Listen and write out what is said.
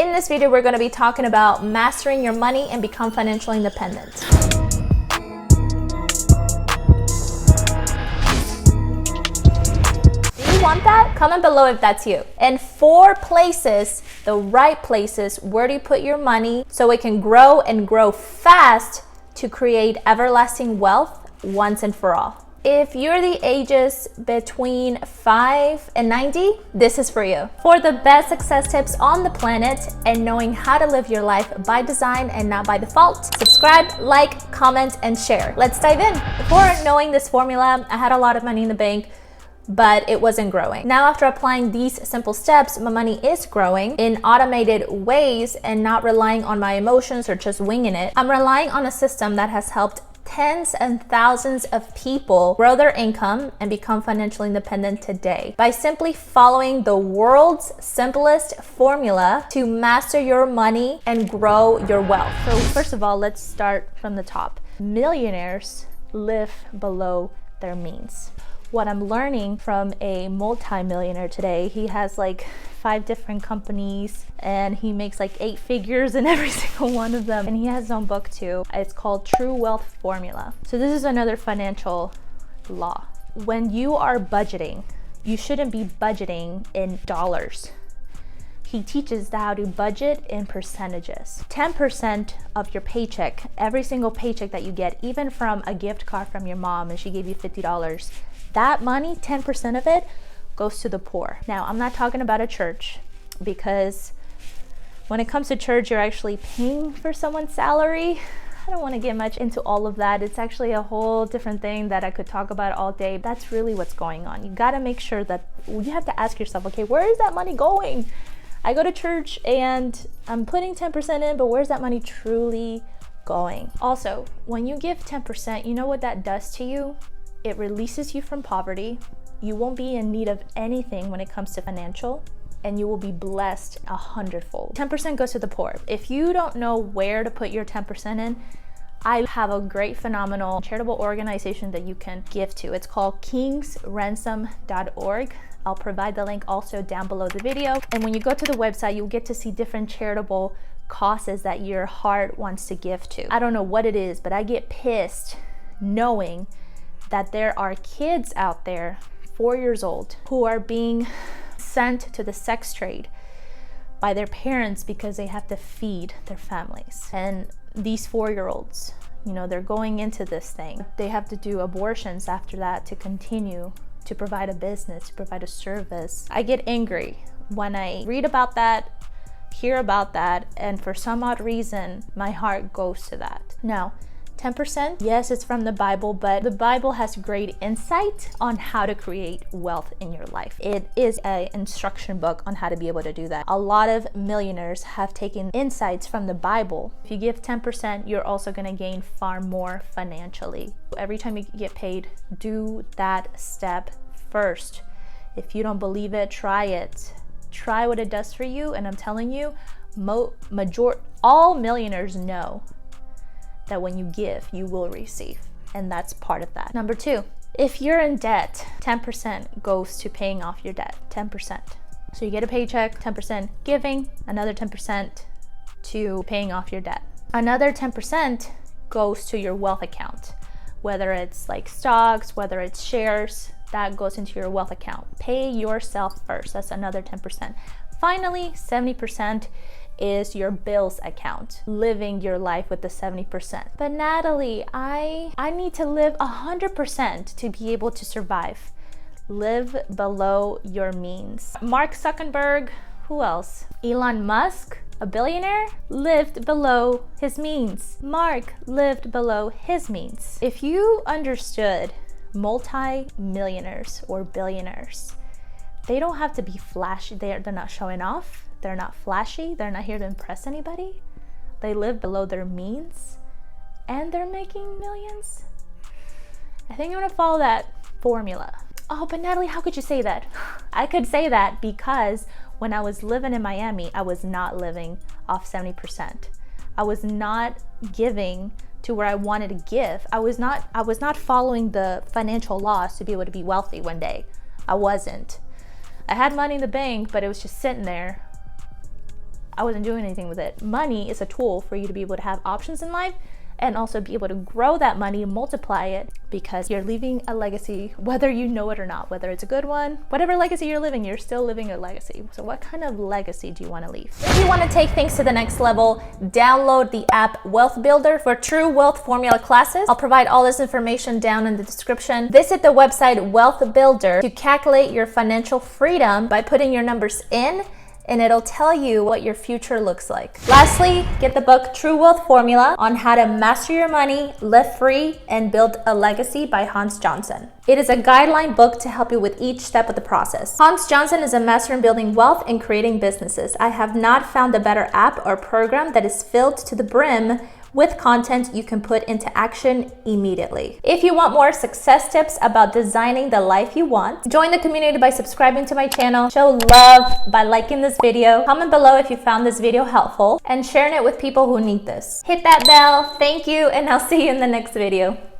In this video, we're going to be talking about mastering your money and become financially independent. Do you want that? Comment below if that's you. And 4 places, the right places, where do you put your money so it can grow and grow fast to create everlasting wealth once and for all. If you're the ages between 5 and 90, this is for you. For the best success tips on the planet and knowing how to live your life by design and not by default, subscribe, like, comment, and share. Let's dive in. Before knowing this formula, I had a lot of money in the bank, but it wasn't growing. Now, after applying these simple steps, my money is growing in automated ways and not relying on my emotions or just winging it. I'm relying on a system that has helped tens and thousands of people grow their income and become financially independent today by simply following the world's simplest formula to master your money and grow your wealth. So first of all, let's start from the top. Millionaires live below their means. What I'm learning from a multi-millionaire today, he has like 5 different companies and he makes like 8 figures in every single one of them. And he has his own book too. It's called True Wealth Formula. So this is another financial law. When you are budgeting, you shouldn't be budgeting in dollars. He teaches how to budget in percentages. 10% of your paycheck, every single paycheck that you get, even from a gift card from your mom and she gave you $50, that money, 10% of it, goes to the poor. Now, I'm not talking about a church, because when it comes to church, you're actually paying for someone's salary. I don't want to get much into all of that. It's actually a whole different thing that I could talk about all day. That's really what's going on. You got to make sure that you have to ask yourself, okay, where is that money going? I go to church and I'm putting 10% in, but where's that money truly going? Also, when you give 10%, you know what that does to you? It releases you from poverty. You won't be in need of anything when it comes to financial, and you will be blessed 100-fold. 10% goes to the poor. If you don't know where to put your 10% in, I have a great, phenomenal charitable organization that you can give to. It's called kingsransom.org. I'll provide the link also down below the video. And when you go to the website, you'll get to see different charitable causes that your heart wants to give to. I don't know what it is, but I get pissed knowing that there are kids out there, 4 years old, who are being sent to the sex trade by their parents because they have to feed their families. And these 4-year-olds, you know, they're going into this thing. They have to do abortions after that to continue to provide a business, to provide a service. I get angry when I read about that, hear about that, and for some odd reason, my heart goes to that. Now, 10%, yes, it's from the Bible, but the Bible has great insight on how to create wealth in your life. It is an instruction book on how to be able to do that. A lot of millionaires have taken insights from the Bible. If you give 10%, you're also going to gain far more financially. Every time you get paid, do that step first. If you don't believe it, try it. Try what it does for you, and I'm telling you, all millionaires know that when you give, you will receive. And that's part of that. Number 2, if you're in debt, 10% goes to paying off your debt, 10%. So you get a paycheck, 10% giving, another 10% to paying off your debt. Another 10% goes to your wealth account, whether it's like stocks, whether it's shares, that goes into your wealth account. Pay yourself first, that's another 10%. Finally, 70% is your bills account, living your life with the 70%. But Natalie, I need to live 100% to be able to survive. Live below your means. Mark Zuckerberg, who else? Elon Musk, a billionaire, lived below his means. Mark lived below his means. If you understood multi-millionaires or billionaires, they don't have to be flashy. They're not showing off. They're not flashy. They're not here to impress anybody. They live below their means and they're making millions. I think I'm gonna follow that formula. Oh, but Natalie, how could you say that? I could say that because when I was living in Miami, I was not living off 70%. I was not giving to where I wanted to give. I was not following the financial laws to be able to be wealthy one day. I wasn't. I had money in the bank, but it was just sitting there. I wasn't doing anything with it. Money is a tool for you to be able to have options in life and also be able to grow that money, multiply it, because you're leaving a legacy, whether you know it or not, whether it's a good one, whatever legacy you're living, you're still living a legacy. So what kind of legacy do you want to leave? If you want to take things to the next level, download the app Wealth Builder for true wealth formula classes. I'll provide all this information down in the description. Visit the website Wealth Builder to calculate your financial freedom by putting your numbers in, and it'll tell you what your future looks like. Lastly, get the book True Wealth Formula on how to master your money, live free, and build a legacy by Hans Johnson. It is a guideline book to help you with each step of the process. Hans Johnson is a master in building wealth and creating businesses. I have not found a better app or program that is filled to the brim with content you can put into action immediately. If you want more success tips about designing the life you want, join the community by subscribing to my channel, show love by liking this video, comment below if you found this video helpful, and sharing it with people who need this. Hit that bell. Thank you, and I'll see you in the next video.